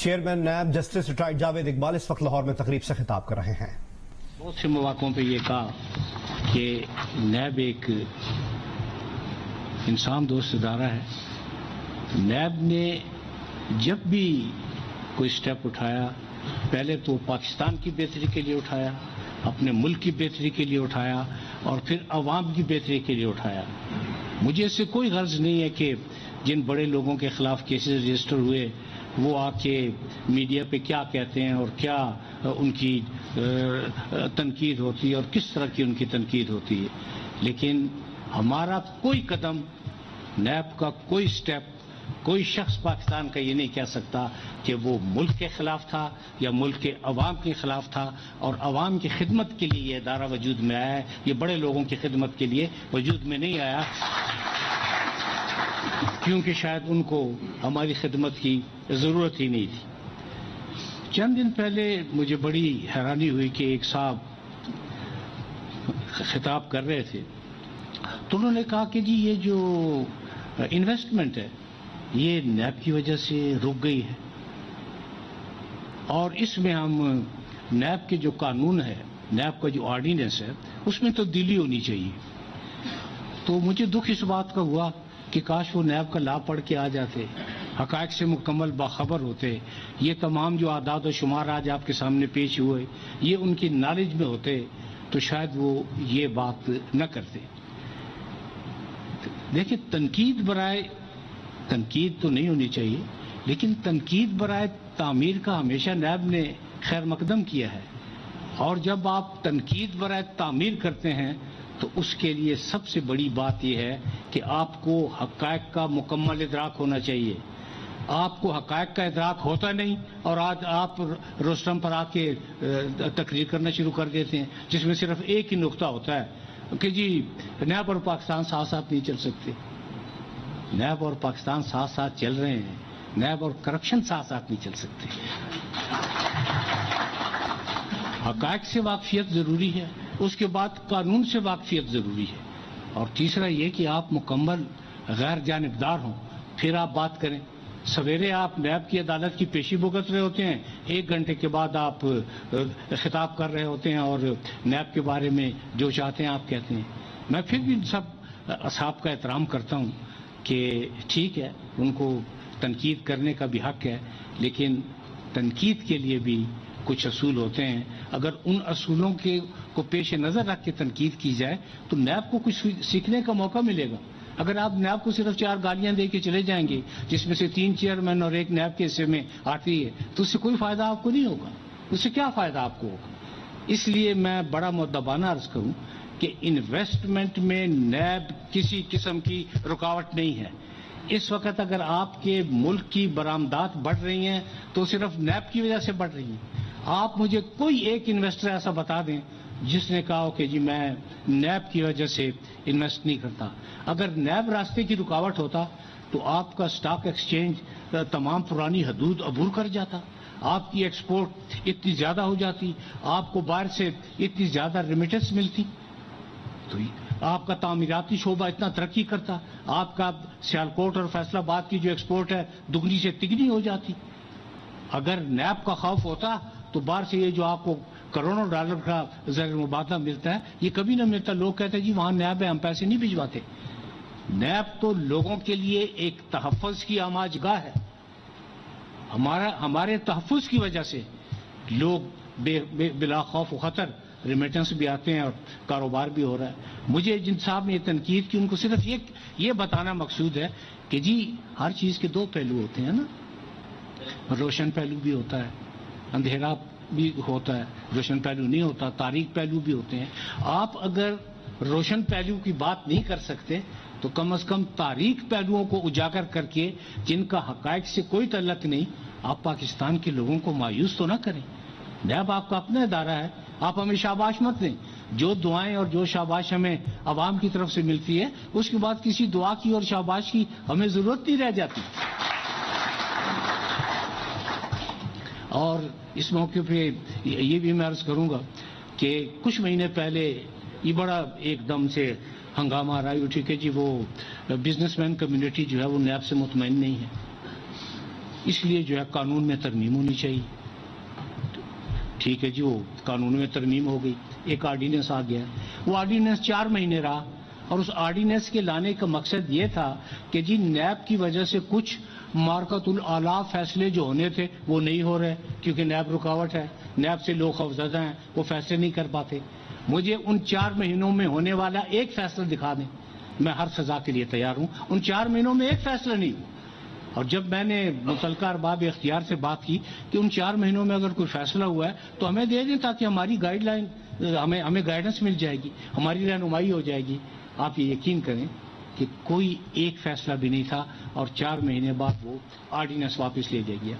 Chairman NAB justice retired Javed Iqbal اس وقت لاہور میں تقریب سے خطاب کر رہے ہیں۔ بہت سے مواقعوں پہ یہ کہا کہ نیب ایک انسان دوست ادارہ ہے۔ نیب نے جب بھی کوئی سٹیپ اٹھایا پہلے تو پاکستان کی بہتری کے لیے اٹھایا، اپنے ملک کی بہتری کے لیے اٹھایا اور پھر عوام کی بہتری کے لیے اٹھایا۔ مجھے اس سے کوئی غرض نہیں ہے کہ جن بڑے لوگوں کے خلاف کیسز رجسٹر ہوئے وہ آ کے میڈیا پہ کیا کہتے ہیں اور کیا ان کی تنقید ہوتی ہے اور کس طرح کی ان کی تنقید ہوتی ہے، لیکن ہمارا کوئی قدم، نیب کا کوئی سٹیپ، کوئی شخص پاکستان کا یہ نہیں کہہ سکتا کہ وہ ملک کے خلاف تھا یا ملک کے عوام کے خلاف تھا، اور عوام کی خدمت کے لیے یہ ادارہ وجود میں آیا ہے، یہ بڑے لوگوں کی خدمت کے لیے وجود میں نہیں آیا کیونکہ شاید ان کو ہماری خدمت کی ضرورت ہی نہیں تھی۔ چند دن پہلے مجھے بڑی حیرانی ہوئی کہ ایک صاحب خطاب کر رہے تھے تو انہوں نے کہا کہ جی یہ جو انویسٹمنٹ ہے یہ نیب کی وجہ سے رک گئی ہے اور اس میں ہم نیب کے جو قانون ہے، نیب کا جو آرڈیننس ہے اس میں تبدیلی ہونی چاہیے۔ تو مجھے دکھ اس بات کا ہوا کہ کاش وہ نیب کا لا پڑھ کے آ جاتے، حقائق سے مکمل باخبر ہوتے، یہ تمام جو اعداد و شمار آج آپ کے سامنے پیش ہوئے یہ ان کی نالج میں ہوتے تو شاید وہ یہ بات نہ کرتے۔ دیکھیں، تنقید برائے تنقید تو نہیں ہونی چاہیے، لیکن تنقید برائے تعمیر کا ہمیشہ نیب نے خیر مقدم کیا ہے، اور جب آپ تنقید برائے تعمیر کرتے ہیں تو اس کے لیے سب سے بڑی بات یہ ہے کہ آپ کو حقائق کا مکمل ادراک ہونا چاہیے۔ آپ کو حقائق کا ادراک ہوتا نہیں اور آج آپ روسٹم پر آ کے تقریر کرنا شروع کر دیتے ہیں جس میں صرف ایک ہی نقطہ ہوتا ہے کہ جی نیب اور پاکستان ساتھ ساتھ نہیں چل سکتے۔ نیب اور پاکستان ساتھ ساتھ چل رہے ہیں، نیب اور کرپشن ساتھ ساتھ نہیں چل سکتے۔ حقائق سے واقفیت ضروری ہے، اس کے بعد قانون سے واقفیت ضروری ہے، اور تیسرا یہ کہ آپ مکمل غیر جانبدار ہوں، پھر آپ بات کریں۔ سویرے آپ نیب کی عدالت کی پیشی بھگت رہے ہوتے ہیں، 1 گھنٹے کے بعد آپ خطاب کر رہے ہوتے ہیں اور نیب کے بارے میں جو چاہتے ہیں آپ کہتے ہیں۔ میں پھر بھی سب اصحاب کا احترام کرتا ہوں کہ ٹھیک ہے، ان کو تنقید کرنے کا بھی حق ہے، لیکن تنقید کے لیے بھی کچھ اصول ہوتے ہیں۔ اگر ان اصولوں کو پیش نظر رکھ کے تنقید کی جائے تو نیب کو کچھ سیکھنے کا موقع ملے گا۔ اگر آپ نیب کو صرف 4 گالیاں دے کے چلے جائیں گے جس میں سے 3 چیئرمین اور 1 نیب کے حصے میں آتی ہے تو اس سے کوئی فائدہ آپ کو نہیں ہوگا۔ اس سے کیا فائدہ آپ کو ہوگا؟ اس لیے میں بڑا مؤدبانہ عرض کروں کہ انویسٹمنٹ میں نیب کسی قسم کی رکاوٹ نہیں ہے۔ اس وقت اگر آپ کے ملک کی برآمدات بڑھ رہی ہیں تو صرف نیب کی وجہ سے بڑھ رہی ہیں۔ آپ مجھے کوئی ایک انویسٹر ایسا بتا دیں جس نے کہا ہو کہ جی میں نیب کی وجہ سے انویسٹ نہیں کرتا۔ اگر نیب راستے کی رکاوٹ ہوتا تو آپ کا سٹاک ایکسچینج تمام پرانی حدود عبور کر جاتا، آپ کی ایکسپورٹ اتنی زیادہ ہو جاتی، آپ کو باہر سے اتنی زیادہ ریمیٹنس ملتی، تو آپ کا تعمیراتی شعبہ اتنا ترقی کرتا، آپ کا سیالکوٹ اور فیصل آباد کی جو ایکسپورٹ ہے دگنی سے تگنی ہو جاتی۔ اگر نیب کا خوف ہوتا تو باہر سے یہ جو آپ کو کروڑوں ڈالر کا زر مبادلہ ملتا ہے یہ کبھی نہ ملتا۔ لوگ کہتے ہیں جی وہاں نیب ہے، ہم پیسے نہیں بھجواتے۔ نیب تو لوگوں کے لیے ایک تحفظ کی آماج گاہ ہے۔ ہمارے تحفظ کی وجہ سے لوگ بلا خوف و خطر ریمیٹنس بھی آتے ہیں اور کاروبار بھی ہو رہا ہے۔ مجھے جن صاحب نے یہ تنقید کی ان کو صرف یہ بتانا مقصود ہے کہ جی ہر چیز کے 2 پہلو ہوتے ہیں نا، روشن پہلو بھی ہوتا ہے، اندھیرا بھی ہوتا ہے، روشن پہلو نہیں ہوتا، تاریک پہلو بھی ہوتے ہیں۔ آپ اگر روشن پہلو کی بات نہیں کر سکتے تو کم از کم تاریک پہلوؤں کو اجاگر کر کے جن کا حقائق سے کوئی تعلق نہیں، آپ پاکستان کے لوگوں کو مایوس تو نہ کریں۔ نیب آپ کا اپنا ادارہ ہے، آپ ہمیں شاباش مت دیں۔ جو دعائیں اور جو شاباش ہمیں عوام کی طرف سے ملتی ہے اس کے بعد کسی دعا کی اور شاباش کی ہمیں ضرورت نہیں رہ جاتی۔ اور اس موقع پہ یہ بھی میں عرض کروں گا کہ کچھ مہینے پہلے یہ بڑا ایک دم سے ہنگامہ آ رہا اٹھی کہ جی وہ بزنس مین کمیونٹی جو ہے وہ نیب سے مطمئن نہیں ہے۔ اس لیے جو ہے قانون میں ترمیم ہونی چاہیے. ٹھیک ہے جی, وہ قانون میں ترمیم ہو گئی, ایک آرڈیننس آ گیا. وہ آرڈیننس 4 مہینے رہا, اور اس آرڈیننس کے لانے کا مقصد یہ تھا کہ جی نیب کی وجہ سے کچھ مارکت الاعلیٰ فیصلے جو ہونے تھے وہ نہیں ہو رہے, کیونکہ نیب رکاوٹ ہے, نیب سے لوگ خوفزدہ ہیں, وہ فیصلے نہیں کر پاتے. مجھے ان 4 مہینوں میں ہونے والا ایک فیصلہ دکھا دیں, میں ہر سزا کے لیے تیار ہوں. ان 4 مہینوں میں ایک فیصلہ نہیں ہوا. اور جب میں نے متعلقہ ارباب اختیار سے بات کی کہ ان 4 مہینوں میں اگر کوئی فیصلہ ہوا ہے تو ہمیں دے دیں, تاکہ ہماری گائیڈ لائن, ہمیں گائیڈنس مل جائے گی, ہماری رہنمائی ہو جائے گی. آپ یہ یقین کریں کہ کوئی ایک فیصلہ بھی نہیں تھا, اور 4 مہینے بعد وہ آرڈیننس واپس لے لیا گیا.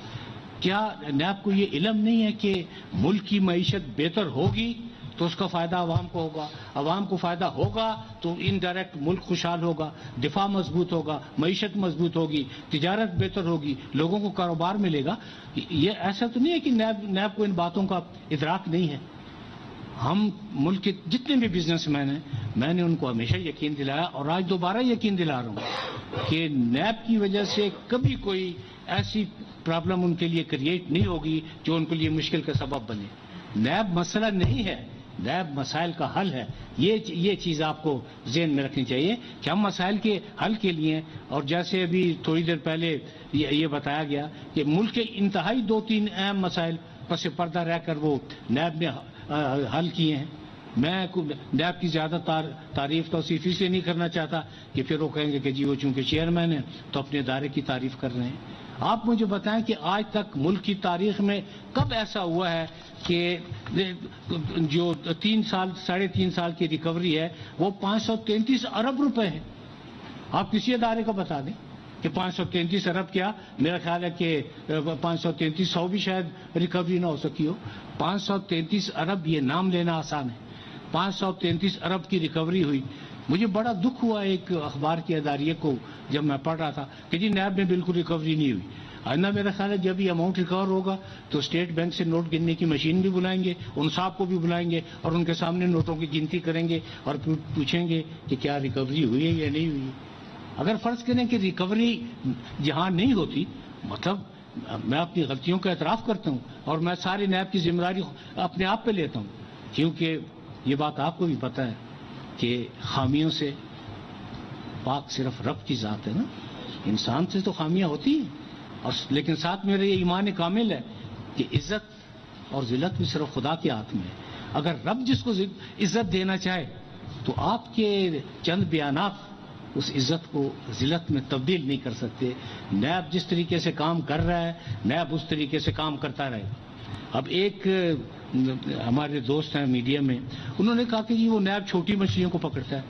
کیا نیب کو یہ علم نہیں ہے کہ ملک کی معیشت بہتر ہوگی تو اس کا فائدہ عوام کو ہوگا, عوام کو فائدہ ہوگا تو انڈائریکٹ ملک خوشحال ہوگا, دفاع مضبوط ہوگا, معیشت مضبوط ہوگی, تجارت بہتر ہوگی, لوگوں کو کاروبار ملے گا. یہ ایسا تو نہیں ہے کہ نیب کو ان باتوں کا ادراک نہیں ہے. ہم ملک کے جتنے بھی بزنس مین ہیں, میں نے ان کو ہمیشہ یقین دلایا, اور آج دوبارہ یقین دلا رہا ہوں کہ نیب کی وجہ سے کبھی کوئی ایسی پرابلم ان کے لیے کریٹ نہیں ہوگی جو ان کے لیے مشکل کا سبب بنے. نیب مسئلہ نہیں ہے, نیب مسائل کا حل ہے. یہ چیز آپ کو ذہن میں رکھنی چاہیے کہ ہم مسائل کے حل کے لیے, اور جیسے ابھی تھوڑی دیر پہلے یہ بتایا گیا کہ ملک کے انتہائی 2-3 اہم مسائل پس پردہ رہ کر وہ نیب نے حل کیے ہیں. میں نیب کی زیادہ تعریف توصیف سے نہیں کرنا چاہتا کہ پھر وہ کہیں گے کہ جی وہ چونکہ چیئرمین ہیں تو اپنے ادارے کی تعریف کر رہے ہیں. آپ مجھے بتائیں کہ آج تک ملک کی تاریخ میں کب ایسا ہوا ہے کہ جو 3 سال 3.5 سال کی ریکوری ہے وہ 533 ارب روپے ہے. آپ کسی ادارے کو بتا دیں کہ 533 ارب کیا, میرا خیال ہے کہ 533 بھی شاید ریکوری نہ ہو سکی ہو. 533 ارب یہ نام لینا آسان ہے. 533 ارب کی ریکوری ہوئی. مجھے بڑا دکھ ہوا ایک اخبار کے اداریے کو جب میں پڑھ رہا تھا کہ جی نیب میں بالکل ریکوری نہیں ہوئی. آئندہ میرا خیال ہے جب یہ اماؤنٹ ریکور ہوگا تو اسٹیٹ بینک سے نوٹ گننے کی مشین بھی بلائیں گے, ان صاحب کو بھی بلائیں گے, اور ان کے سامنے نوٹوں کی گنتی کریں گے اور پوچھیں گے کہ کیا ریکوری ہوئی ہے یا نہیں ہوئی. اگر فرض کریں کہ ریکوری جہاں نہیں ہوتی, مطلب میں اپنی غلطیوں کا اعتراف کرتا ہوں, اور میں ساری نیب کی ذمہ داری اپنے آپ پہ لیتا ہوں, کیونکہ یہ بات آپ کو بھی پتہ ہے کہ خامیوں سے پاک صرف رب کی ذات ہے نا. انسان سے تو خامیاں ہوتی ہیں, اور لیکن ساتھ میرا یہ ایمان کامل ہے کہ عزت اور ذلت بھی صرف خدا کے ہاتھ میں ہے. اگر رب جس کو عزت دینا چاہے تو آپ کے چند بیانات اس عزت کو ذلت میں تبدیل نہیں کر سکتے. نیب جس طریقے سے کام کر رہا ہے, نیب اس طریقے سے کام کرتا رہے. اب ایک ہمارے دوست ہیں میڈیا میں, انہوں نے کہا کہ جی وہ نیب چھوٹی مچھلیوں کو پکڑتا ہے.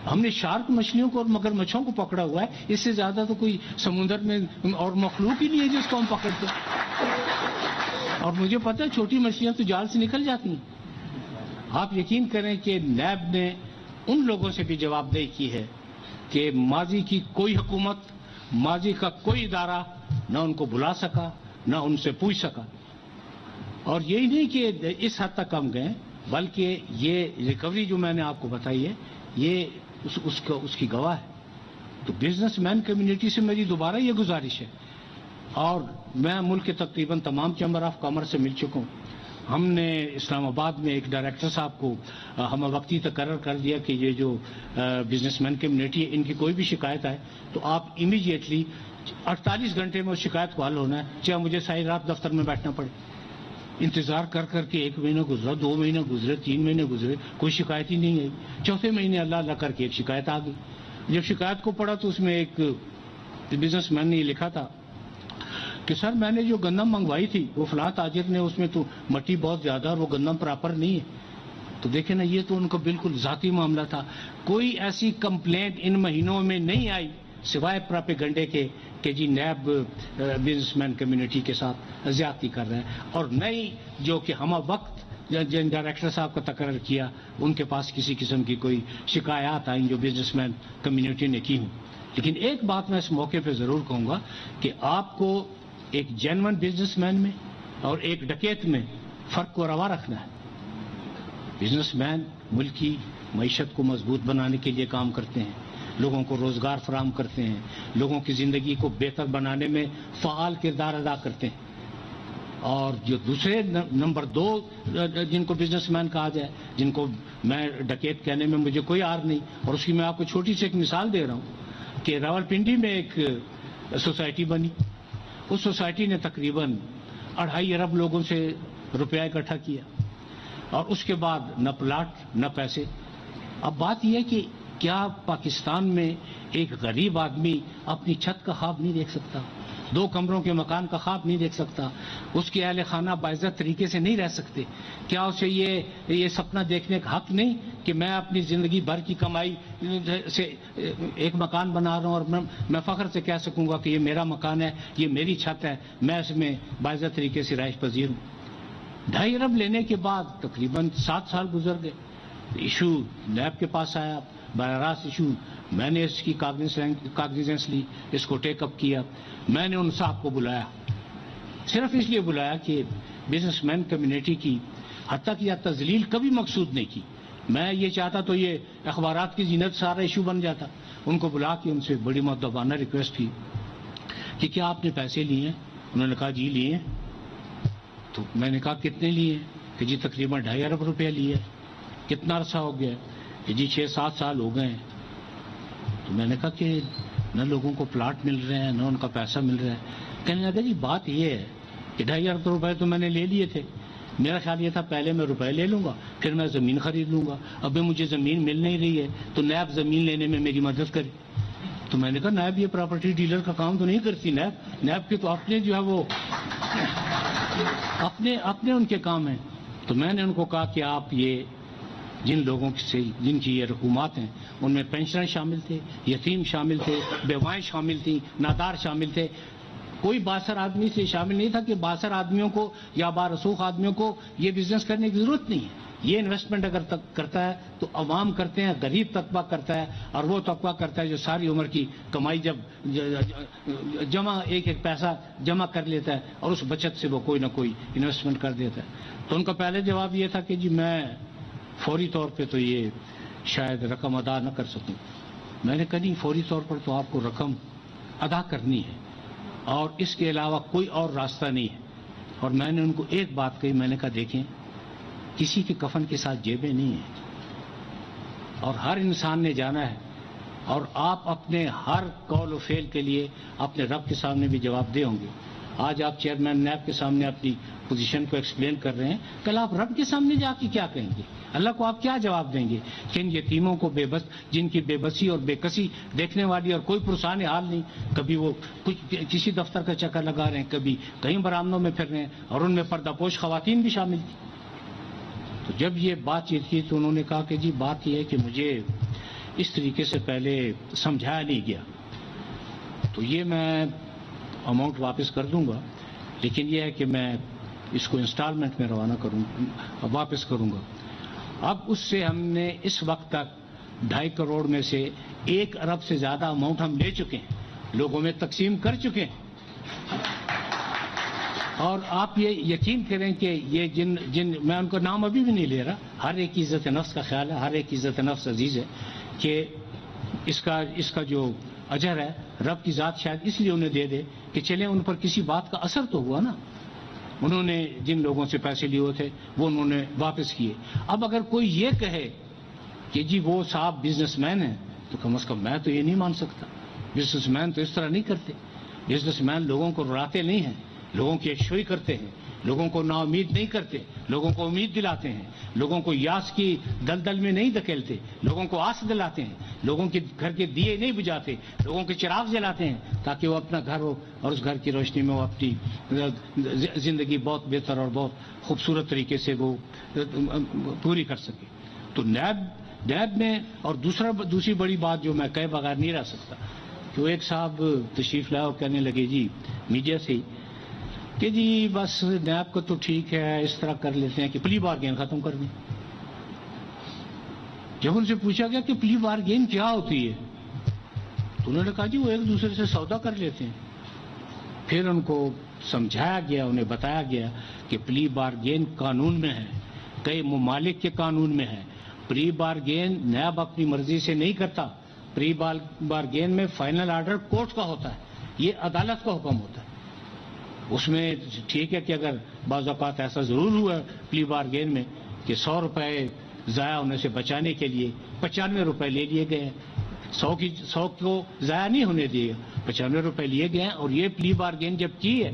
ہم نے شارک مچھلیوں کو اور مگر مچھوں کو پکڑا ہوا ہے, اس سے زیادہ تو کوئی سمندر میں اور مخلوق ہی نہیں ہے جس کو ہم پکڑتے ہیں. اور مجھے پتہ ہے چھوٹی مچھلیاں تو جال سے نکل جاتی ہیں. آپ یقین کریں کہ نیب نے ان لوگوں سے بھی جواب دہی کی ہے کہ ماضی کی کوئی حکومت, ماضی کا کوئی ادارہ نہ ان کو بلا سکا نہ ان سے پوچھ سکا. اور یہی نہیں کہ اس حد تک ہم گئے, بلکہ یہ ریکوری جو میں نے آپ کو بتائی ہے یہ اس کی گواہ ہے. تو بزنس مین کمیونٹی سے میری دوبارہ یہ گزارش ہے, اور میں ملک کے تقریباً تمام چیمبر آف کامرس سے مل چکا ہوں. ہم نے اسلام آباد میں ایک ڈائریکٹر صاحب کو ہم وقتی تقرر کر دیا کہ یہ جو بزنس مین کمیونٹی ہے ان کی کوئی بھی شکایت آئے تو آپ امیڈیٹلی 48 گھنٹے میں اس شکایت کو حل ہونا ہے, چاہے مجھے ساری رات دفتر میں بیٹھنا پڑے. انتظار کر کر کے 1 مہینہ گزرا, 2 مہینے گزرے, 3 مہینے گزرے, کوئی شکایت ہی نہیں آئی. 4تھے مہینے اللہ کر کے ایک شکایت آ گئی. جب شکایت کو پڑھا تو اس میں ایک بزنس مین نے یہ لکھا تھا کہ سر میں نے جو گندم منگوائی تھی وہ فلاں تاجر نے, اس میں تو مٹی بہت زیادہ اور وہ گندم پراپر نہیں ہے. تو دیکھیں نا, یہ تو ان کا بالکل ذاتی معاملہ تھا. کوئی ایسی کمپلینٹ ان مہینوں میں نہیں آئی سوائے پراپیگنڈے کے کہ G NAB business man community کے ساتھ زیادتی کر رہے ہیں. اور نئی جو کہ ہم وقت جن ڈائریکٹر صاحب کا تقرر کیا ان کے پاس کسی قسم کی کوئی شکایات آئیں جو بزنس مین کمیونٹی نے کی ہوں. لیکن ایک بات میں اس موقع پہ ضرور کہوں گا کہ آپ کو ایک جینون بزنس مین میں اور ایک ڈکیت میں فرق کو روا رکھنا ہے. بزنس مین ملک کی معیشت کو مضبوط بنانے کے لیے کام کرتے ہیں, لوگوں کو روزگار فراہم کرتے ہیں، لوگوں کی زندگی کو بہتر بنانے میں فعال کردار ادا کرتے ہیں۔ اور جو دوسرے نمبر 2 جن کو بزنس مین کہا جائے، جن کو میں ڈکیت کہنے میں مجھے کوئی عار نہیں، اور اس کی میں آپ کو چھوٹی سی ایک مثال دے رہا ہوں کہ راولپنڈی میں ایک سوسائٹی بنی، اس سوسائٹی نے تقریباً 2.5 ارب لوگوں سے روپیہ اکٹھا کیا، اور اس کے بعد نہ پلاٹ نہ پیسے۔ اب بات یہ ہے کہ کیا پاکستان میں ایک غریب آدمی اپنی چھت کا خواب نہیں دیکھ سکتا، 2 کمروں کے مکان کا خواب نہیں دیکھ سکتا، اس کے اہل خانہ باعزت طریقے سے نہیں رہ سکتے؟ کیا اسے یہ سپنا دیکھنے کا حق نہیں کہ میں اپنی زندگی بھر کی کمائی سے ایک مکان بنا رہا ہوں، اور میں فخر سے کہہ سکوں گا کہ یہ میرا مکان ہے، یہ میری چھت ہے، میں اس میں باعزت طریقے سے رہائش پذیر ہوں۔ 2.5 ارب لینے کے بعد تقریباً 7 سال گزر گئے، ایشو نیب کے پاس آیا، براہ راست ایشو میں نے اس کی کاگنیزنس لی، اس کو ٹیک اپ کیا۔ میں نے ان صاحب کو بلایا، صرف اس لیے بلایا کہ بزنس مین کمیونٹی کی حتیٰ کہ تذلیل کبھی مقصود نہیں کی، میں یہ چاہتا تو یہ اخبارات کی زینت سارا ایشو بن جاتا۔ ان کو بلا کے ان سے بڑی مؤدبانہ ریکویسٹ کی کہ کیا آپ نے پیسے لیے ہیں؟ انہوں نے کہا جی لیے ہیں۔ تو میں نے کہا کتنے لیے ہیں؟ کہ جی تقریباً 2.5 ارب روپیہ لیے۔ کتنا عرصہ ہو گیا؟ کہ جی 6-7 سال ہو گئے ہیں۔ تو میں نے کہا کہ نہ لوگوں کو پلاٹ مل رہے ہیں، نہ ان کا پیسہ مل رہا ہے۔ کہنے لگا جی بات یہ ہے کہ 2.5 ارب روپے تو میں نے لے لیے تھے، میرا خیال یہ تھا پہلے میں روپے لے لوں گا، پھر میں زمین خرید لوں گا، اب مجھے زمین مل نہیں رہی ہے تو نیب زمین لینے میں میری مدد کرے۔ تو میں نے کہا نیب یہ پراپرٹی ڈیلر کا کام تو نہیں کرتی، نیب کے تو اپنے جو ہے وہ اپنے ان کے کام ہیں۔ تو میں نے ان کو کہا کہ آپ یہ جن لوگوں سے جن کی یہ رقومات ہیں ان میں پینشنر شامل تھے، یتیم شامل تھے، بیوائیں شامل تھیں، نادار شامل تھے، کوئی باثر آدمی سے شامل نہیں تھا کہ باثر آدمیوں کو یا بارسوخ آدمیوں کو یہ بزنس کرنے کی ضرورت نہیں ہے۔ یہ انویسٹمنٹ اگر کرتا ہے تو عوام کرتے ہیں، غریب طبقہ کرتا ہے، اور وہ طبقہ کرتا ہے جو ساری عمر کی کمائی جب جمع ایک پیسہ جمع کر لیتا ہے اور اس بچت سے وہ کوئی نہ کوئی انویسٹمنٹ کر دیتا ہے۔ تو ان کا پہلے جواب یہ تھا کہ جی میں فوری طور پہ تو یہ شاید رقم ادا نہ کر سکوں۔ میں نے کہا نہیں، فوری طور پر تو آپ کو رقم ادا کرنی ہے اور اس کے علاوہ کوئی اور راستہ نہیں ہے۔ اور میں نے ان کو ایک بات کہی، میں نے کہا دیکھیں کسی کے کفن کے ساتھ جیبیں نہیں ہیں اور ہر انسان نے جانا ہے، اور آپ اپنے ہر قول و فعل کے لیے اپنے رب کے سامنے بھی جواب دہ ہوں گے۔ آج آپ چیئرمین نیب کے سامنے اپنی پوزیشن کو ایکسپلین کر رہے ہیں، کل آپ رب کے سامنے جا کے کیا کہیں گے؟ اللہ کو آپ کیا جواب دیں گے کہ ان یتیموں کو جن کی بے بسی اور بے کسی دیکھنے والی اور کوئی پرسان حال نہیں، کبھی وہ کسی دفتر کا چکر لگا رہے ہیں، کبھی کہیں برآمدوں میں پھر رہے ہیں، اور ان میں پردہ پوش خواتین بھی شامل تھیں۔ تو جب یہ بات چیت کی تو انہوں نے کہا کہ جی بات یہ ہے کہ مجھے اس طریقے سے پہلے سمجھایا نہیں گیا، تو یہ میں اماؤنٹ واپس کر دوں گا، لیکن یہ ہے کہ میں اس کو انسٹالمنٹ میں روانہ واپس کروں گا۔ اب اس سے ہم نے اس وقت تک 2.5 کروڑ میں سے 1 ارب سے زیادہ اماؤنٹ ہم لے چکے ہیں، لوگوں میں تقسیم کر چکے ہیں۔ اور آپ یہ یقین کریں کہ یہ جن میں ان کا نام ابھی بھی نہیں لے رہا، ہر ایک کی عزت نفس کا خیال ہے، ہر ایک کی عزت نفس عزیز ہے کہ اس کا جو اجر ہے رب کی ذات شاید اس لیے انہیں دے دے کہ چلیں ان پر کسی بات کا اثر تو ہوا نا۔ انہوں نے جن لوگوں سے پیسے لیے تھے وہ انہوں نے واپس کیے۔ اب اگر کوئی یہ کہے کہ جی وہ صاحب بزنس مین ہیں تو کم از کم میں تو یہ نہیں مان سکتا، بزنس مین تو اس طرح نہیں کرتے، بزنس مین لوگوں کو رلاتے نہیں ہیں، لوگوں کی یکسوئی کرتے ہیں، لوگوں کو نا امید نہیں کرتے، لوگوں کو امید دلاتے ہیں، لوگوں کو یاس کی دلدل میں نہیں دھکیلتے، لوگوں کو آس دلاتے ہیں، لوگوں کے گھر کے دیے نہیں بجھاتے، لوگوں کے چراغ جلاتے ہیں تاکہ وہ اپنا گھر ہو اور اس گھر کی روشنی میں وہ اپنی زندگی بہت بہتر اور بہت خوبصورت طریقے سے وہ پوری کر سکے۔ تو نیب میں اور دوسری بڑی بات جو میں کہے بغیر نہیں رہ سکتا کہ وہ ایک صاحب تشریف لائے اور کہنے لگے جی میڈیا سے کہ جی بس نیب کو تو ٹھیک ہے اس طرح کر لیتے ہیں کہ پلی بارگین ختم کر دیں۔ جب ان سے پوچھا گیا کہ پلی بارگین کیا ہوتی ہے تو انہوں نے کہا جی وہ ایک دوسرے سے سودا کر لیتے ہیں۔ پھر ان کو سمجھایا گیا، انہیں بتایا گیا کہ پلی بارگین قانون میں ہے، کئی ممالک کے قانون میں ہے۔ پلی بارگین نیب اپنی مرضی سے نہیں کرتا، پری بارگین میں فائنل آرڈر کورٹ کا ہوتا ہے, یہ عدالت کا حکم ہوتا ہے. اس میں ٹھیک ہے کہ اگر بعض اوقات ایسا ضرور ہوا پلی بارگین میں کہ 100 روپے ضائع ہونے سے بچانے کے لیے 95 روپے لے لیے گئے ہیں, 100 کو ضائع نہیں ہونے دیے, 95 روپے لیے گئے ہیں. اور یہ پلی بارگین جب کی ہے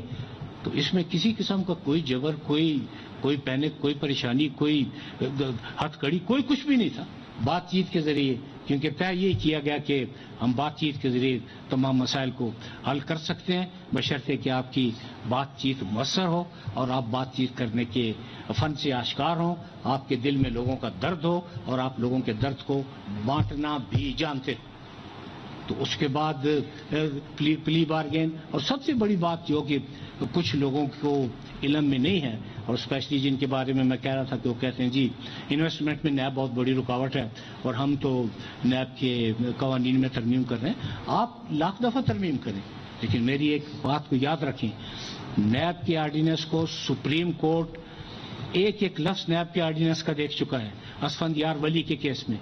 تو اس میں کسی قسم کا کوئی جبر, کوئی پینک, کوئی پریشانی, کوئی ہتھ کڑی, کوئی کچھ بھی نہیں تھا. بات چیت کے ذریعے, کیونکہ طے یہ کیا گیا کہ ہم بات چیت کے ذریعے تمام مسائل کو حل کر سکتے ہیں, بشرطے کہ آپ کی بات چیت مؤثر ہو اور آپ بات چیت کرنے کے فن سے آشکار ہوں, آپ کے دل میں لوگوں کا درد ہو اور آپ لوگوں کے درد کو بانٹنا بھی جانتے ہیں. تو اس کے بعد پلی بارگین. اور سب سے بڑی بات جو کہ کچھ لوگوں کو علم میں نہیں ہے, اور اسپیشلی جن کے بارے میں کہہ رہا تھا کہ وہ کہتے ہیں جی انویسٹمنٹ میں نیب بہت بڑی رکاوٹ ہے اور ہم تو نیب کے قوانین میں ترمیم کر رہے ہیں. آپ لاکھ دفعہ ترمیم کریں, لیکن میری ایک بات کو یاد رکھیں, نیب کے آرڈیننس کو سپریم کورٹ ایک لفظ نیب کے آرڈیننس کا دیکھ چکا ہے. اسفندیار ولی کے کیس میں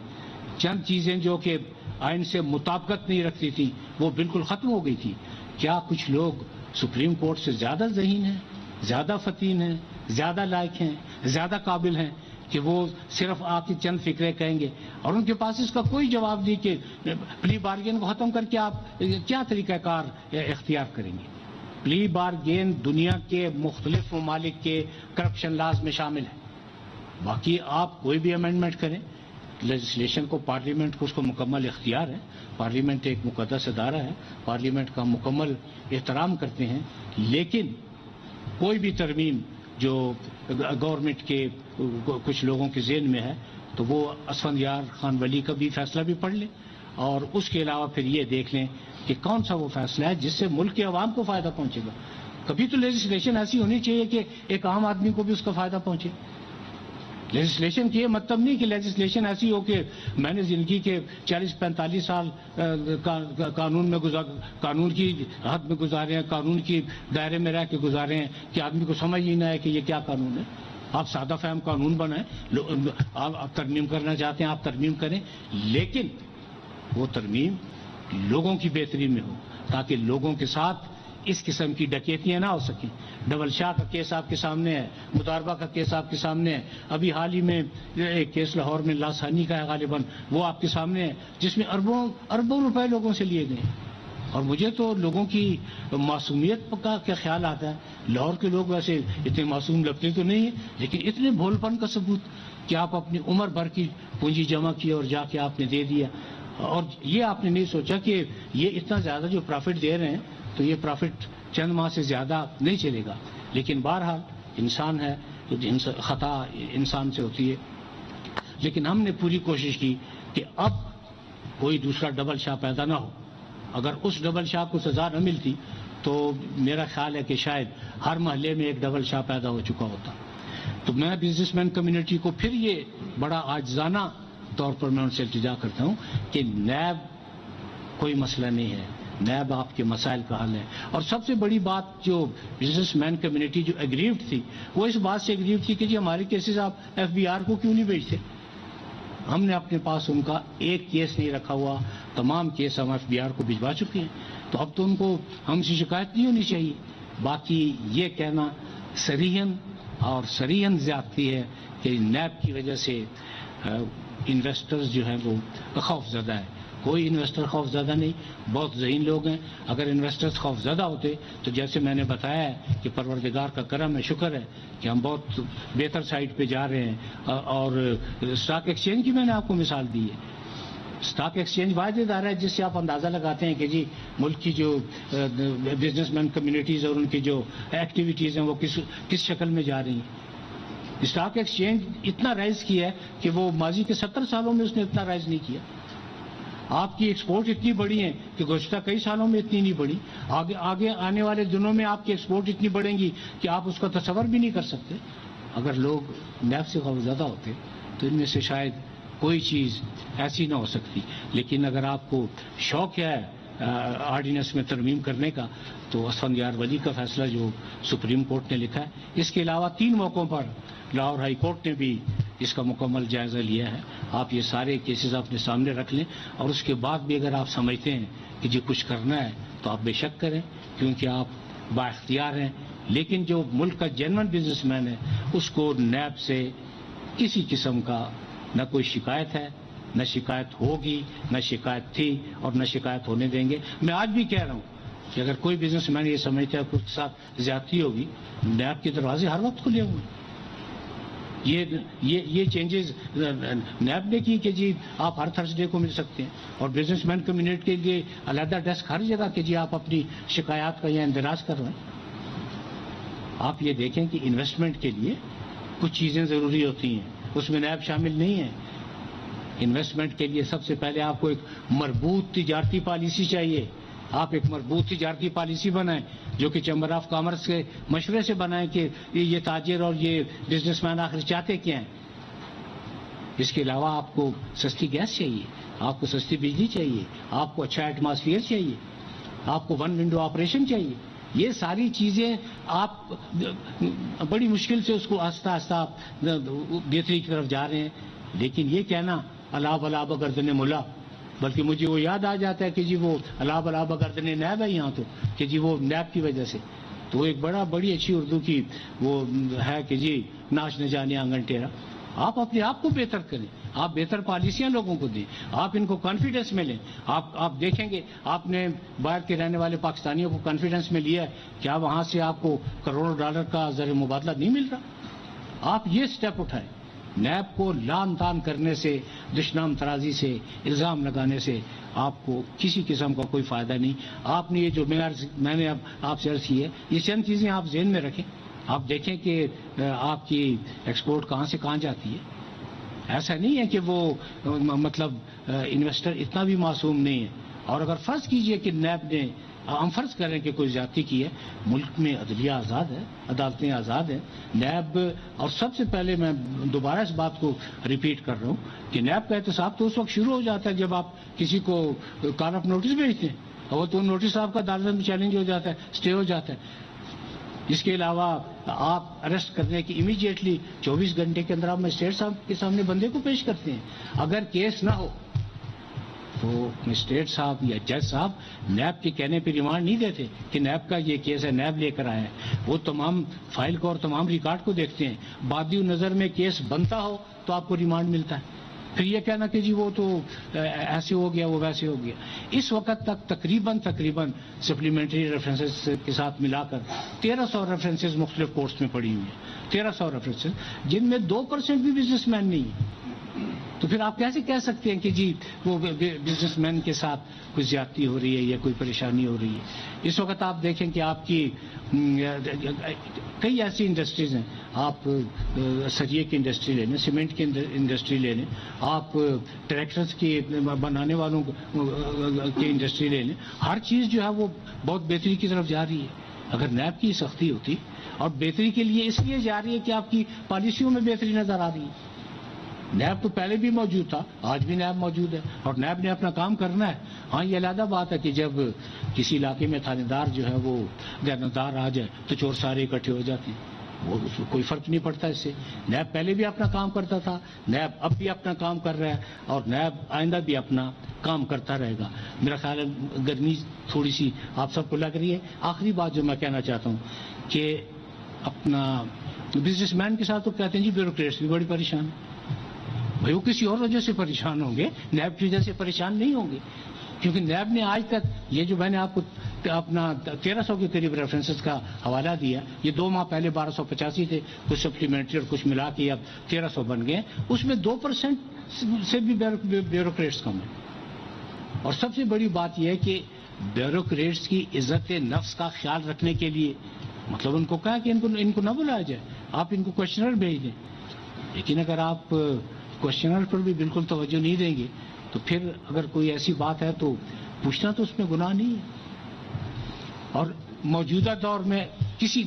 چند چیزیں جو کہ آئین سے مطابقت نہیں رکھتی تھیں وہ بالکل ختم ہو گئی تھی. کیا کچھ لوگ سپریم کورٹ سے زیادہ ذہین ہیں, زیادہ فتین ہیں, زیادہ لائق ہیں, زیادہ قابل ہیں کہ وہ صرف آپ کی چند فکریں کہیں گے اور ان کے پاس اس کا کوئی جواب نہیں کہ پلی بارگین کو ختم کر کے آپ کیا طریقہ کار اختیار کریں گے؟ پلی بارگین دنیا کے مختلف ممالک کے کرپشن لاز میں شامل ہے. باقی آپ کوئی بھی امینڈمنٹ کریں, لیجسلیشن کو پارلیمنٹ کو اس کو مکمل اختیار ہے. پارلیمنٹ ایک مقدس ادارہ ہے, پارلیمنٹ کا مکمل احترام کرتے ہیں, لیکن کوئی بھی ترمیم جو گورنمنٹ کے کچھ لوگوں کے ذہن میں ہے تو وہ اسفندیار خان ولی کا بھی فیصلہ بھی پڑھ لیں اور اس کے علاوہ پھر یہ دیکھ لیں کہ کون سا وہ فیصلہ ہے جس سے ملک کے عوام کو فائدہ پہنچے گا. کبھی تو لیجسلیشن ایسی ہونی چاہیے کہ ایک عام آدمی کو بھی اس کا فائدہ پہنچے. لیجسلیشن کی یہ مطلب نہیں کہ لیجسلیشن ایسی ہو کہ میں نے زندگی کے 40-45 سال قانون کی حد میں گزارے ہیں, قانون کی دائرے میں رہ کے گزارے ہیں کہ آدمی کو سمجھ ہی نہ ہے کہ یہ کیا قانون ہے. آپ سادہ فہم قانون بنائیں, آپ ترمیم کرنا چاہتے ہیں آپ ترمیم کریں, لیکن وہ ترمیم لوگوں کی بہتری میں ہو تاکہ لوگوں کے ساتھ اس قسم کی ڈکیتیاں نہ ہو سکیں. ڈبل شاہ کا کیس آپ کے سامنے ہے, مداربہ کا کیس آپ کے سامنے ہے, ابھی حال ہی میں ایک کیس لاہور میں لاسانی کا ہے غالباً, وہ آپ کے سامنے ہے جس میں اربوں روپے لوگوں سے لیے گئے. اور مجھے تو لوگوں کی معصومیت کا کیا خیال آتا ہے. لاہور کے لوگ ویسے اتنے معصوم لگتے تو نہیں ہیں, لیکن اتنے بھولپن کا ثبوت کہ آپ اپنی عمر بھر کی پونجی جمع کی اور جا کے آپ نے دے دیا, اور یہ آپ نے نہیں سوچا کہ یہ اتنا زیادہ جو پروفٹ دے رہے ہیں تو یہ پروفٹ چند ماہ سے زیادہ نہیں چلے گا. لیکن بہرحال انسان ہے, خطا انسان سے ہوتی ہے. لیکن ہم نے پوری کوشش کی کہ اب کوئی دوسرا ڈبل شاہ پیدا نہ ہو. اگر اس ڈبل شاہ کو سزا نہ ملتی تو میرا خیال ہے کہ شاید ہر محلے میں ایک ڈبل شاہ پیدا ہو چکا ہوتا. تو میں بزنس مین کمیونٹی کو پھر یہ بڑا عاجزانہ طور پر میں ان سے التجا کرتا ہوں کہ نیب کوئی مسئلہ نہیں ہے, نیب آپ کے مسائل کا حل ہے. اور سب سے بڑی بات جو بزنس مین کمیونٹی جو ایگریوڈ تھی وہ اس بات سے ایگریوڈ تھی کہ جی ہمارے کیسز آپ FBR کو کیوں نہیں بھیجتے. ہم نے اپنے پاس ان کا ایک کیس نہیں رکھا ہوا, تمام کیس ہم FBR کو بھجوا چکے ہیں, تو اب تو ان کو ہم سے شکایت نہیں ہونی چاہیے. باقی یہ کہنا سریحاً زیادتی ہے کہ نیب کی وجہ سے انویسٹرز جو ہیں وہ خوف زدہ ہے. کوئی انویسٹر خوف زدہ نہیں, بہت ذہین لوگ ہیں. اگر انویسٹرز خوف زدہ ہوتے تو جیسے میں نے بتایا ہے کہ پروردگار کا کرم ہے, شکر ہے کہ ہم بہت بہتر سائٹ پہ جا رہے ہیں. اور اسٹاک ایکسچینج کی میں نے آپ کو مثال دی ہے. اسٹاک ایکسچینج واحد ادارہ ہے جس سے آپ اندازہ لگاتے ہیں کہ جی ملک کی جو بزنس مین کمیونٹیز اور ان کی جو ایکٹیویٹیز ہیں وہ کس شکل میں جا رہی ہیں. اسٹاک ایکسچینج اتنا رائز کیا ہے کہ وہ ماضی کے 70 سالوں میں اس نے اتنا رائز نہیں کیا. آپ کی ایکسپورٹ اتنی بڑی ہیں کہ گزشتہ کئی سالوں میں اتنی نہیں بڑھی. آگے آنے والے دنوں میں آپ کی ایکسپورٹ اتنی بڑھیں گی کہ آپ اس کا تصور بھی نہیں کر سکتے. اگر لوگ نیب سے خوفزدہ ہوتے تو ان میں سے شاید کوئی چیز ایسی نہ ہو سکتی. لیکن اگر آپ کو شوق ہے آرڈیننس میں ترمیم کرنے کا تو اسفندیار ولی کا فیصلہ جو سپریم کورٹ نے لکھا ہے, اس کے علاوہ 3 موقعوں پر لاہور ہائی کورٹ نے بھی اس کا مکمل جائزہ لیا ہے. آپ یہ سارے کیسز اپنے سامنے رکھ لیں اور اس کے بعد بھی اگر آپ سمجھتے ہیں کہ جی کچھ کرنا ہے تو آپ بے شک کریں کیونکہ آپ با اختیار ہیں. لیکن جو ملک کا جنرل بزنس مین ہے اس کو نیب سے کسی قسم کا نہ کوئی شکایت ہے، نہ شکایت ہوگی، نہ شکایت تھی اور نہ شکایت ہونے دیں گے. میں آج بھی کہہ رہا ہوں کہ اگر کوئی بزنس مین یہ سمجھتا ہے کہ اس کے ساتھ زیادتی ہوگی، نیب کے دروازے ہر وقت کھلے ہوئے. یہ چینجز نیب نے کی کہ جی آپ ہر تھرسڈے کو مل سکتے ہیں اور بزنس مین کمیونٹی کے لیے علیحدہ ڈیسک ہر جگہ کہ جی آپ اپنی شکایات کا یہ اندراج کر رہے ہیں. آپ یہ دیکھیں کہ انویسٹمنٹ کے لیے کچھ چیزیں ضروری ہوتی ہیں، اس میں نیب شامل نہیں ہے. انویسٹمنٹ کے لیے سب سے پہلے آپ کو ایک مربوط تجارتی پالیسی چاہیے. آپ ایک مربوط تجارتی پالیسی بنائیں جو کہ چیمبر آف کامرس کے مشورے سے بنائیں کہ یہ تاجر اور یہ بزنس مین آخر چاہتے کیا ہیں. اس کے علاوہ آپ کو سستی گیس چاہیے، آپ کو سستی بجلی چاہیے، آپ کو اچھا ایٹماسفیئر چاہیے، آپ کو ون ونڈو آپریشن چاہیے. یہ ساری چیزیں آپ بڑی مشکل سے اس کو آہستہ آہستہ بہتری کی طرف جا رہے ہیں. لیکن یہ کہنا اللہ بلا بگردن ملا، بلکہ مجھے وہ یاد آ جاتا ہے کہ جی وہ اللہ بلا بگردن نیب ہے یہاں تو کہ جی وہ نیب کی وجہ سے. تو ایک بڑی اچھی اردو کی وہ ہے کہ جی ناچ نہ جانے آنگن ٹیرا. آپ اپنے آپ کو بہتر کریں، آپ بہتر پالیسیاں لوگوں کو دیں، آپ ان کو کانفیڈنس میں لیں. آپ دیکھیں گے آپ نے باہر کے رہنے والے پاکستانیوں کو کانفیڈنس میں لیا ہے، کیا وہاں سے آپ کو کروڑوں ڈالر کا زر مبادلہ نہیں مل رہا؟ آپ یہ سٹیپ اٹھائیں. نیب کو لان تان کرنے سے، دشنام ترازی سے، الزام لگانے سے آپ کو کسی قسم کا کوئی فائدہ نہیں. آپ نے یہ جو میں نے اب آپ سے عرض کی ہے، یہ چند چیزیں آپ ذہن میں رکھیں. آپ دیکھیں کہ آپ کی ایکسپورٹ کہاں سے کہاں جاتی ہے. ایسا نہیں ہے کہ وہ مطلب انویسٹر اتنا بھی معصوم نہیں ہے. اور اگر فرض کیجئے کہ نیب نے، ہم فرض کریں کہ کوئی زیادتی کی ہے، ملک میں عدلیہ آزاد ہے، عدالتیں آزاد ہیں. نیب، اور سب سے پہلے میں دوبارہ اس بات کو ریپیٹ کر رہا ہوں کہ نیب کا احتساب تو اس وقت شروع ہو جاتا ہے جب آپ کسی کو کال آف نوٹس بھیجتے ہیں اور تو نوٹس آپ کا عدالت میں چیلنج ہو جاتا ہے، اسٹے ہو جاتا ہے. اس کے علاوہ آپ اریسٹ کرنے کی امیڈیٹلی 24 گھنٹے کے اندر آپ مجسٹریٹ صاحب کے سامنے بندے کو پیش کرتے ہیں. اگر کیس نہ ہو تو مجسٹریٹ صاحب یا جج صاحب نیب کے کہنے پہ ریمانڈ نہیں دیتے کہ نیب کا یہ کیس ہے، نیب لے کر آئے ہیں. وہ تمام فائل کو اور تمام ریکارڈ کو دیکھتے ہیں. بادی نظر میں کیس بنتا ہو تو آپ کو ریمانڈ ملتا ہے. پھر یہ کہنا کہ جی وہ تو ایسے ہو گیا، وہ ویسے ہو گیا. اس وقت تک تقریباً سپلیمنٹری ریفرنسز کے ساتھ ملا کر 1300 ریفرنسز مختلف کورٹس میں پڑی ہوئی ہیں. 1300 ریفرنسز جن میں 2% بھی بزنس مین نہیں ہے. تو پھر آپ کیسے کہہ سکتے ہیں کہ جی وہ بزنس مین کے ساتھ کوئی زیادتی ہو رہی ہے یا کوئی پریشانی ہو رہی ہے. اس وقت آپ دیکھیں کہ آپ کی کئی ایسی انڈسٹریز ہیں. آپ سریے کی انڈسٹری لے لیں، سیمنٹ کی انڈسٹری لے لیں، آپ ٹریکٹرز کی بنانے والوں کی انڈسٹری لے لیں. ہر چیز جو ہے وہ بہت بہتری کی طرف جا رہی ہے. اگر نیب کی سختی ہوتی، اور بہتری کے لیے اس لیے جا رہی ہے کہ آپ کی پالیسیوں میں بہتری نظر آ رہی ہے. نیب تو پہلے بھی موجود تھا، آج بھی نیب موجود ہے اور نیب نے اپنا کام کرنا ہے. ہاں یہ علیحدہ بات ہے کہ جب کسی علاقے میں تھانے دار جو ہے وہ دیانتدار آ جائے تو چور سارے اکٹھے ہو جاتے ہیں. وہ کوئی فرق نہیں پڑتا اس سے. نیب پہلے بھی اپنا کام کرتا تھا، نیب اب بھی اپنا کام کر رہا ہے اور نیب آئندہ بھی اپنا کام کرتا رہے گا. میرا خیال ہے گرمی تھوڑی سی آپ سب کو لگ رہی ہے. آخری بات جو میں کہنا چاہتا ہوں کہ اپنا بزنس مین کے ساتھ تو کہتے ہیں جی بیوروکریٹس بھی بڑی پریشان ہے. بھائی وہ کسی اور وجہ سے پریشان ہوں گے، نیب کی وجہ سے پریشان نہیں ہوں گے. کیونکہ نیب نے آج تک یہ جو میں نے آپ کو اپنا 1300 کے قریب ریفرنسز کا حوالہ دیا، یہ 2 ماہ پہلے 1285 تھے، کچھ سپلیمنٹری اور کچھ ملا کے اب 1300 بن گئے. اس میں 2% سے بھی بیوروکریٹس کم ہیں. اور سب سے بڑی بات یہ ہے کہ بیوروکریٹس کی عزت نفس کا خیال رکھنے کے لیے مطلب ان کو کہا کہ ان کو نہ بلایا جائے، آپ ان کو کوشچنر بھیج دیں. لیکن اگر آپ کوشچنر پر بھی بالکل توجہ نہیں دیں گے تو پھر اگر کوئی ایسی بات ہے تو پوچھنا تو اس میں گناہ نہیں ہے. اور موجودہ دور میں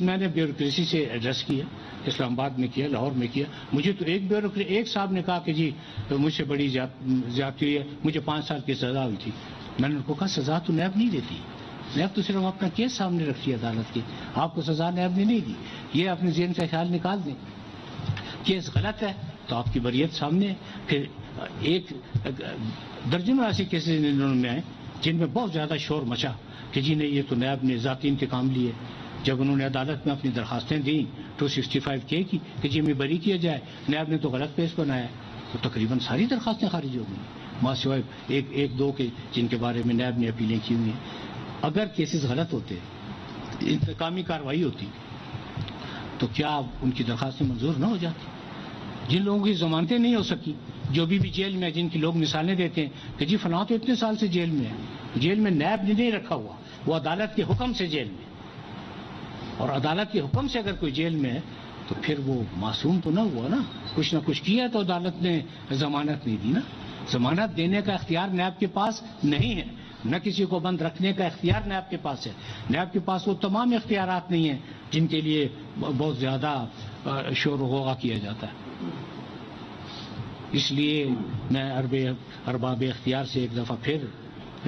میں نے بیوروکریسی سے ایڈریس کیا، اسلام آباد میں کیا، لاہور میں کیا. مجھے تو ایک صاحب نے کہا کہ جی مجھ سے بڑی زیادتی ہوئی ہے، مجھے 5 سال کی سزا ہوئی تھی. میں نے ان کو کہا سزا تو نیب نہیں دیتی، نیب تو صرف اپنا کیس سامنے رکھتی ہے عدالت کے. آپ کو سزا نیب نے نہیں دی. یہ اپنے ذہن سے خیال نکال دیں. کیس غلط ہے، تو آپ کی بریت سامنے ہے. پھر ایک درجنوں ایسے کیسز انہوں میں آئے جن میں بہت زیادہ شور مچا کہ جی نہیں یہ تو نیب نے ذاتی انتقام لیے. جب انہوں نے عدالت میں اپنی درخواستیں دیں 265 کی کہ جی ہمیں بری کیا جائے, نیب نے تو غلط پیش بنایا, تو تقریباً ساری درخواستیں خارج ہو گئی ماں سوائے ایک دو کے جن کے بارے میں نیب نے اپیلیں کی ہوئی ہیں. اگر کیسز غلط ہوتے, انتقامی کارروائی ہوتی, تو کیا ان کی درخواستیں منظور نہ ہو جاتی؟ جن لوگوں کی ضمانتیں نہیں ہو سکی, جو بھی جیل میں, جن کی لوگ مثالیں دیتے ہیں کہ جی فلاں تو اتنے سال سے جیل میں ہے, جیل میں نیب نے نہیں رکھا ہوا, وہ عدالت کے حکم سے جیل میں, اور عدالت کے حکم سے اگر کوئی جیل میں ہے تو پھر وہ معصوم تو نہ ہوا نا, کچھ نہ کچھ کیا تو عدالت نے ضمانت نہیں دی نا. ضمانت دینے کا اختیار نیب کے پاس نہیں ہے, نہ کسی کو بند رکھنے کا اختیار نیب کے پاس ہے. نیب کے پاس وہ تمام اختیارات نہیں ہیں جن کے لیے بہت زیادہ شور و غوغا کیا جاتا ہے. اس لیے میں ارباب اختیار سے ایک دفعہ پھر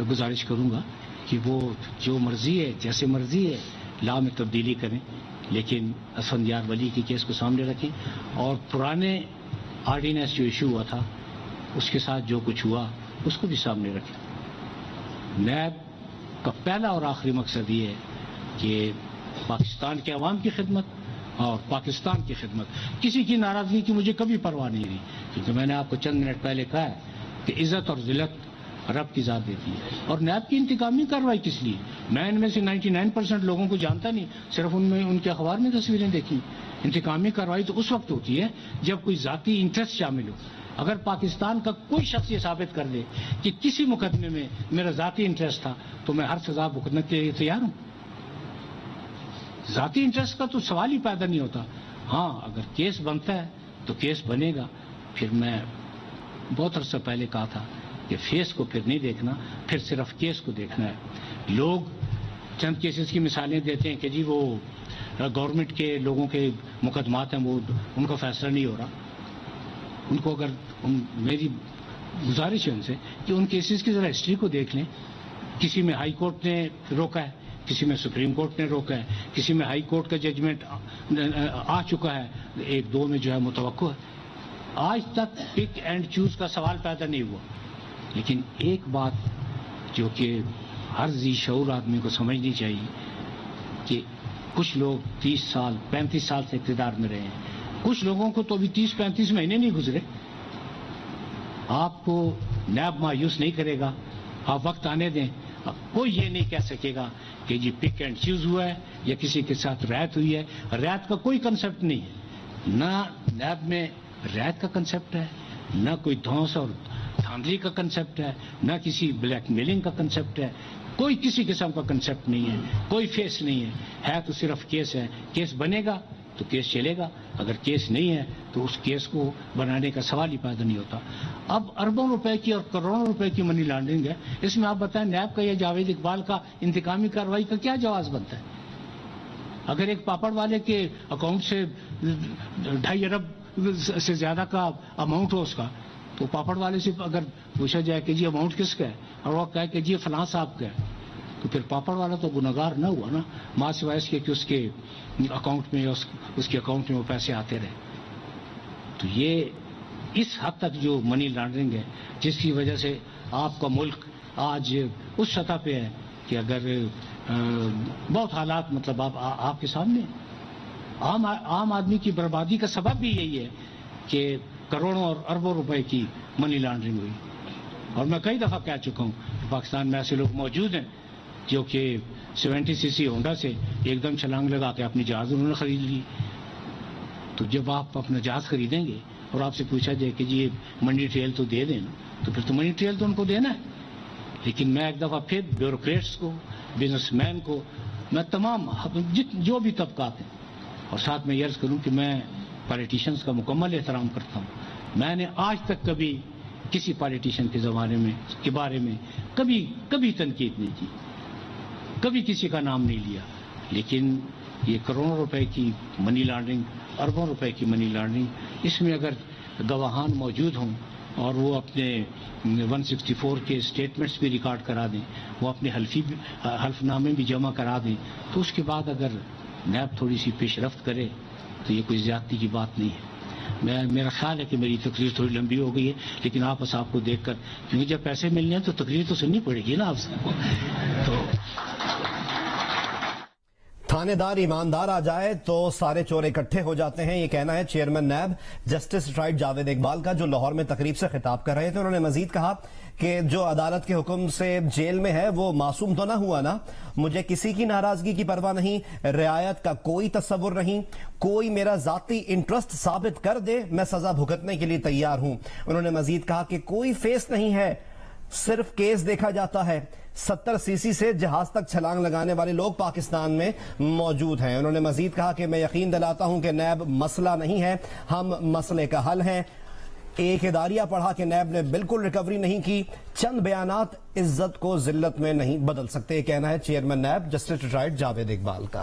گزارش کروں گا کہ وہ جو مرضی ہے, جیسے مرضی ہے, لا میں تبدیلی کریں, لیکن اسفندیار ولی کی کیس کو سامنے رکھیں, اور پرانے آرڈیننس جو ایشو ہوا تھا اس کے ساتھ جو کچھ ہوا اس کو بھی سامنے رکھیں. نیب کا پہلا اور آخری مقصد یہ ہے کہ پاکستان کے عوام کی خدمت اور پاکستان کی خدمت. کسی کی ناراضگی کی مجھے کبھی پرواہ نہیں رہی, کیونکہ میں نے آپ کو چند منٹ پہلے کہا ہے کہ عزت اور ذلت رب کی ذات دیتی ہے. اور نیب کی انتقامی کارروائی کس لیے؟ میں ان میں سے 99% لوگوں کو جانتا نہیں, صرف ان کے اخبار میں تصویریں دیکھی. انتقامی کارروائی تو اس وقت ہوتی ہے جب کوئی ذاتی انٹرسٹ شامل ہو. اگر پاکستان کا کوئی شخص یہ ثابت کر دے کہ کسی مقدمے میں میرا ذاتی انٹرسٹ تھا تو میں ہر سزا بھگتنے کے لیے تیار ہوں. ذاتی انٹرسٹ کا تو سوال ہی پیدا نہیں ہوتا. ہاں اگر کیس بنتا ہے تو کیس بنے گا. پھر میں بہت عرصہ پہلے کہا تھا کہ فیس کو پھر نہیں دیکھنا, پھر صرف کیس کو دیکھنا ہے. لوگ چند کیسز کی مثالیں دیتے ہیں کہ جی وہ گورنمنٹ کے لوگوں کے مقدمات ہیں, وہ ان کا فیصلہ نہیں ہو رہا. ان کو اگر میری گزارش ہے ان سے کہ ان کیسز کی ذرا ہسٹری کو دیکھ لیں. کسی میں ہائی کورٹ نے روکا ہے, کسی میں سپریم کورٹ نے روکا ہے, کسی میں ہائی کورٹ کا ججمنٹ آ چکا ہے, ایک دو میں جو ہے متوقع ہے. آج تک پک اینڈ چوز کا سوال پیدا نہیں ہوا. لیکن ایک بات جو کہ ہر ذی شعور آدمی کو سمجھنی چاہیے کہ کچھ لوگ 30 سال 35 سال سے اقتدار میں رہے ہیں, کچھ لوگوں کو تو ابھی 30-35 مہینے نہیں گزرے. آپ کو نیب مایوس نہیں کرے گا, آپ وقت آنے دیں. کوئی یہ نہیں کہہ سکے گا کہ جی پک اینڈ چوز ہوا ہے یا کسی کے ساتھ رعایت ہوئی ہے. رعایت کا کوئی کنسپٹ نہیں ہے, نہ نیب میں رعایت کا کنسپٹ ہے, نہ کوئی دھونس اور دھاندلی کا کنسپٹ ہے, نہ کسی بلیک میلنگ کا کنسپٹ ہے. کوئی کسی قسم کا کنسپٹ نہیں ہے, کوئی فیس نہیں ہے تو صرف کیس ہے. کیس بنے گا تو کیس چلے گا, اگر کیس نہیں ہے تو اس کیس کو بنانے کا سوال ہی پیدا نہیں ہوتا. اب اربوں روپے کی اور کروڑوں روپے کی منی لانڈرنگ ہے, اس میں آپ بتائیں نیب کا یا جاوید اقبال کا انتقامی کارروائی کا کیا جواز بنتا ہے؟ اگر ایک پاپڑ والے کے اکاؤنٹ سے 2.5 ارب سے زیادہ کا اماؤنٹ ہو اس کا, تو پاپڑ والے سے اگر پوچھا جائے کہ جی اماؤنٹ کس کا ہے, اور وہ کہے کہ جی فلاں صاحب کا ہے, تو پھر پاپڑ والا تو گنہگار نہ ہوا نا, ماں سوائے اس کے کہ اس کے اکاؤنٹ میں اس کے اکاؤنٹ میں وہ پیسے آتے رہے. تو یہ اس حد تک جو منی لانڈرنگ ہے, جس کی وجہ سے آپ کا ملک آج اس سطح پہ ہے کہ اگر بہت حالات مطلب آپ کے سامنے عام آدمی کی بربادی کا سبب بھی یہی ہے کہ کروڑوں اور اربوں روپے کی منی لانڈرنگ ہوئی. اور میں کئی دفعہ کہہ چکا ہوں کہ پاکستان میں ایسے لوگ موجود ہیں جو کہ 70 cc ہونڈا سے ایک دم چھلانگ لگا کے اپنی جہاز انہوں نے خرید لی. تو جب آپ اپنا جہاز خریدیں گے اور آپ سے پوچھا جائے کہ جی منی ٹریل تو دے دیں, تو پھر تو منی ٹریل تو ان کو دینا ہے. لیکن میں ایک دفعہ پھر بیوروکریٹس کو, بزنس مین کو, میں تمام جو بھی طبقات ہیں, اور ساتھ میں یہ عرض کروں کہ میں پالیٹیشینس کا مکمل احترام کرتا ہوں. میں نے آج تک کبھی کسی پالیٹیشین کے بارے میں کبھی تنقید نہیں کی, کبھی کسی کا نام نہیں لیا. لیکن یہ کروڑوں روپے کی منی لانڈرنگ, اربوں روپے کی منی لانڈرنگ, اس میں اگر گواہان موجود ہوں اور وہ اپنے 164 کے اسٹیٹمنٹس بھی ریکارڈ کرا دیں, وہ اپنے حلف نامے بھی جمع کرا دیں, تو اس کے بعد اگر نیب تھوڑی سی پیش رفت کرے تو یہ کوئی زیادتی کی بات نہیں ہے. میرا خیال ہے کہ میری تقریر تھوڑی لمبی ہو گئی ہے، لیکن آپ کو دیکھ کر کیونکہ جب پیسے ملنے ہیں تو تقریر تو سننی پڑے گی نا آپ سب کو. تو تھانے دار ایماندار آ جائے تو سارے چور اکٹھے ہو جاتے ہیں، یہ کہنا ہے chairman NAB justice retired Javed Iqbal کا، جو لاہور میں تقریب سے خطاب کر رہے تھے. انہوں نے مزید کہا کہ جو عدالت کے حکم سے جیل میں ہے وہ معصوم تو نہ ہوا نا، مجھے کسی کی ناراضگی کی پرواہ نہیں، رعایت کا کوئی تصور نہیں، کوئی میرا ذاتی انٹرسٹ ثابت کر دے میں سزا بھگتنے کے لیے تیار ہوں. انہوں نے مزید کہا کہ کوئی فیس نہیں ہے، صرف کیس دیکھا جاتا ہے. 70 سی سی سے جہاز تک چھلانگ لگانے والے لوگ پاکستان میں موجود ہیں. انہوں نے مزید کہا کہ میں یقین دلاتا ہوں کہ نیب مسئلہ نہیں ہے، ہم مسئلے کا حل ہیں. ایک اداریہ پڑھا کہ نیب نے بالکل ریکوری نہیں کی، چند بیانات عزت کو ذلت میں نہیں بدل سکتے، یہ کہنا ہے chairman NAB justice retired Javed Iqbal کا.